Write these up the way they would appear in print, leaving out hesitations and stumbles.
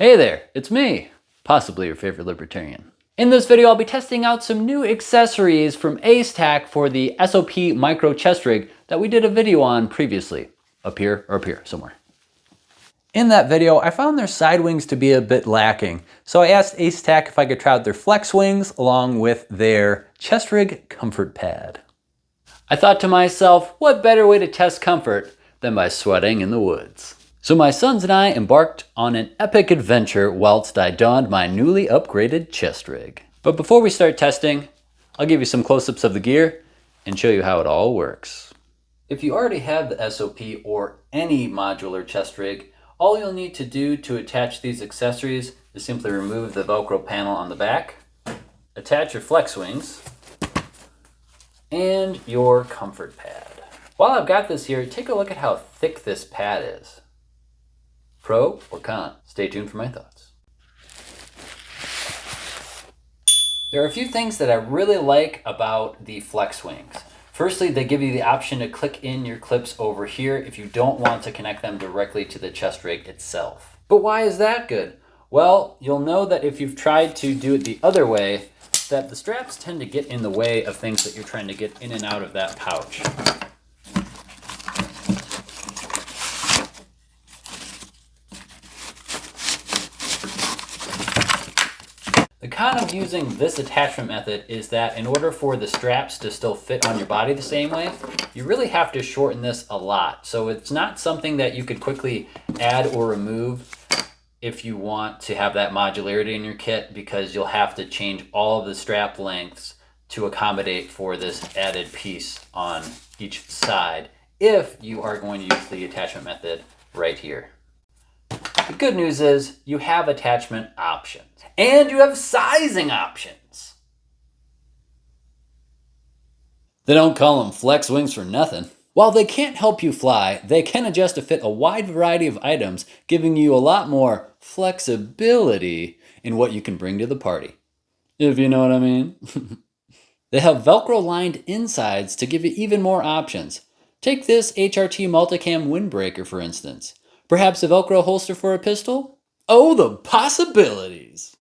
Hey there, it's me, possibly your favorite libertarian. In this video, I'll be testing out some new accessories from Acetac for the S.O.P micro chest rig that we did a video on previously. Up here or up here, somewhere. In that video, I found their side wings to be a bit lacking, so I asked Acetac if I could try out their flex wings along with their chest rig comfort pad. I thought to myself, what better way to test comfort than by sweating in the woods? So my sons and I embarked on an epic adventure whilst I donned my newly upgraded chest rig. But before we start testing, I'll give you some close-ups of the gear and show you how it all works. If you already have the S.O.P or any modular chest rig, all you'll need to do to attach these accessories is simply remove the Velcro panel on the back, attach your flex wings, and your comfort pad. While I've got this here, take a look at how thick this pad is. Pro or con? Stay tuned for my thoughts. There are a few things that I really like about the flex wings. Firstly, they give you the option to click in your clips over here if you don't want to connect them directly to the chest rig itself. But why is that good? Well, you'll know that if you've tried to do it the other way, that the straps tend to get in the way of things that you're trying to get in and out of that pouch. The con of using this attachment method is that in order for the straps to still fit on your body the same way, you really have to shorten this a lot. So it's not something that you could quickly add or remove if you want to have that modularity in your kit, because you'll have to change all of the strap lengths to accommodate for this added piece on each side if you are going to use the attachment method right here. The good news is you have attachment options. And you have sizing options. They don't call them flex wings for nothing. While they can't help you fly, they can adjust to fit a wide variety of items, giving you a lot more flexibility in what you can bring to the party. If you know what I mean. They have Velcro lined insides to give you even more options. Take this HRT multicam windbreaker for instance. Perhaps a Velcro holster for a pistol? Oh, the possibilities!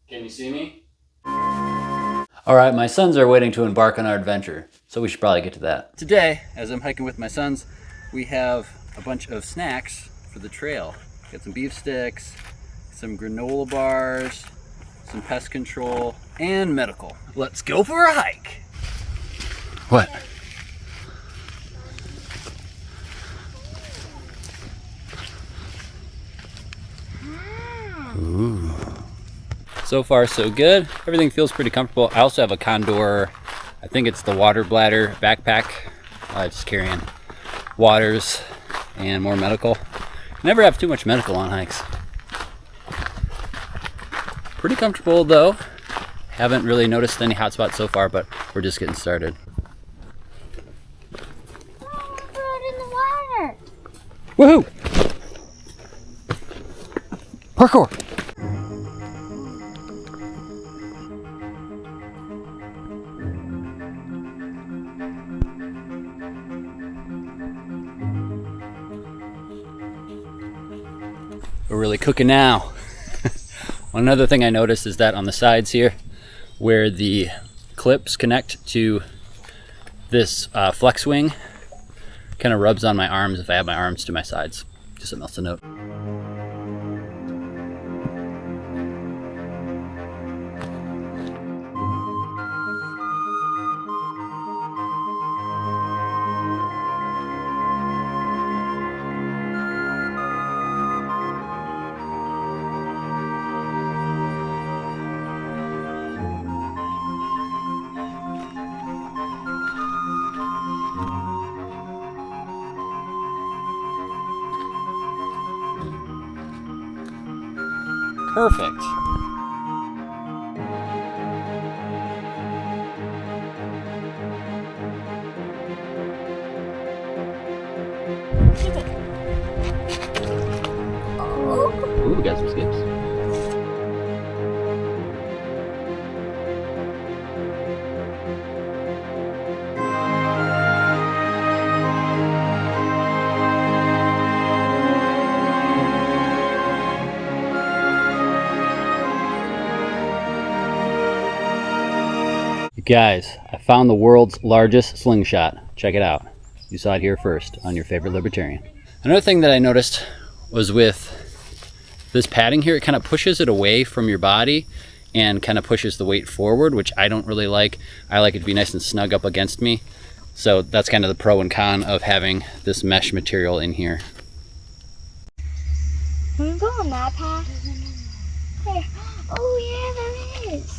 Can you see me? All right, my sons are waiting to embark on our adventure, so we should probably get to that. Today, as I'm hiking with my sons, we have a bunch of snacks for the trail. Got some beef sticks, some granola bars, some pest control, and medical. Let's go for a hike. What? Ooh. So far, so good. Everything feels pretty comfortable. I also have a Condor, I think it's the water bladder backpack. Just carrying waters and more medical. Never have too much medical on hikes. Pretty comfortable though. Haven't really noticed any hot spots so far, but we're just getting started. Oh, throw it in the water. Woohoo! Parkour! We're really cooking now. One other thing I noticed is that on the sides here, where the clips connect to this flex wing, kind of rubs on my arms if I have my arms to my sides. Just something else to note. Perfect. Ooh, we got some skips. You guys, I found the world's largest slingshot. Check it out. You saw it here first on your favorite libertarian. Another thing that I noticed was with this padding here, it kind of pushes it away from your body and kind of pushes the weight forward, which I don't really like. I like it to be nice and snug up against me. So that's kind of the pro and con of having this mesh material in here. Can we go on that path? There. Oh yeah, there is.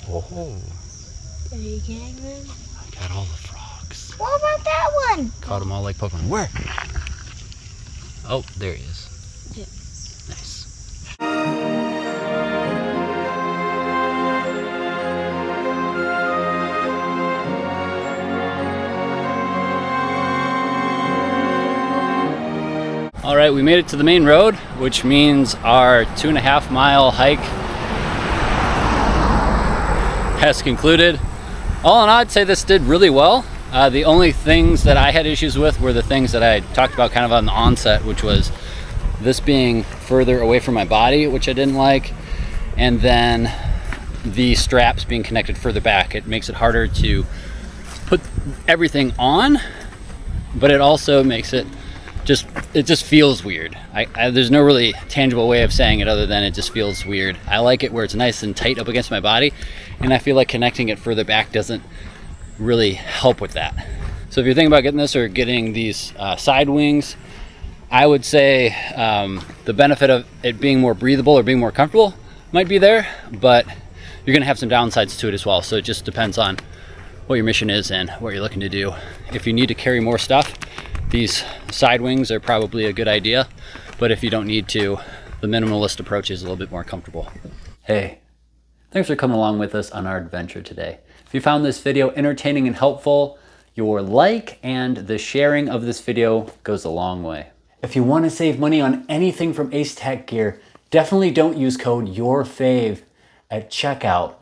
Oh, Are you getting them? I got all the frogs. What about that one? Caught them all like Pokemon. Where? Oh, there he is. Yeah. Nice. All right, we made it to the main road, which means our 2.5 mile hike has concluded. All in all, I'd say this did really well. The only things that I had issues with were the things that I talked about kind of on the onset, which was this being further away from my body, which I didn't like, and then the straps being connected further back. It makes it harder to put everything on, but it also makes it just feels weird. There's no really tangible way of saying it other than it just feels weird. I like it where it's nice and tight up against my body, and I feel like connecting it further back doesn't really help with that. So if you're thinking about getting this or getting these side wings, I would say the benefit of it being more breathable or being more comfortable might be there, but you're gonna have some downsides to it as well. So it just depends on what your mission is and what you're looking to do. If you need to carry more stuff, these side wings are probably a good idea, but if you don't need to, the minimalist approach is a little bit more comfortable. Hey, thanks for coming along with us on our adventure today. If you found this video entertaining and helpful, your like and the sharing of this video goes a long way. If you want to save money on anything from Acetac gear, definitely don't use code YOURFAVE at checkout.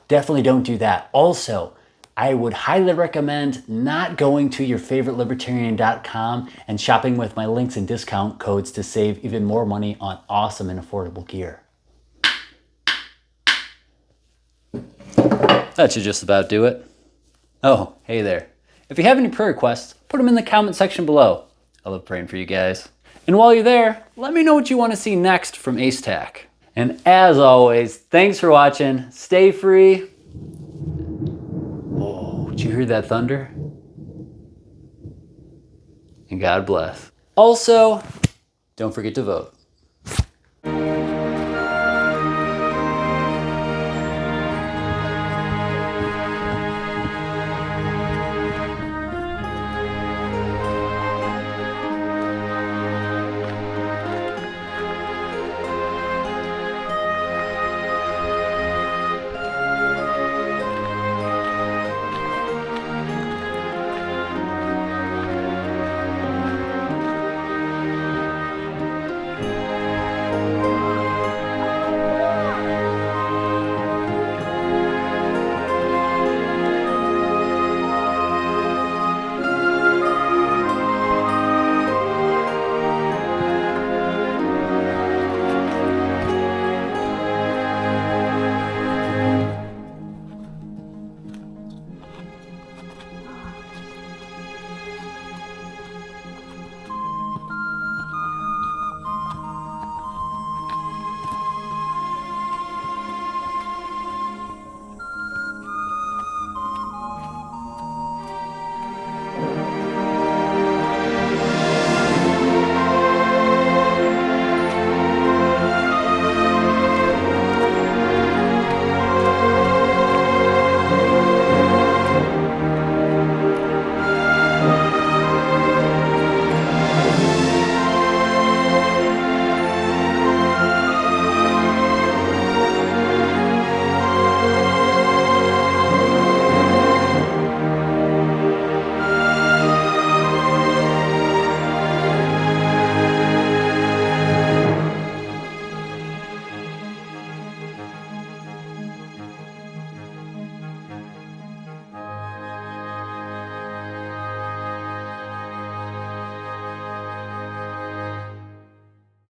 Definitely don't do that. Also, I would highly recommend not going to yourfavoritelibertarian.com and shopping with my links and discount codes to save even more money on awesome and affordable gear. That should just about do it. Oh, hey there. If you have any prayer requests, put them in the comment section below. I love praying for you guys. And while you're there, let me know what you want to see next from Acetac. And as always, thanks for watching. Stay free. Did you hear that thunder? And God bless. Also, don't forget to vote.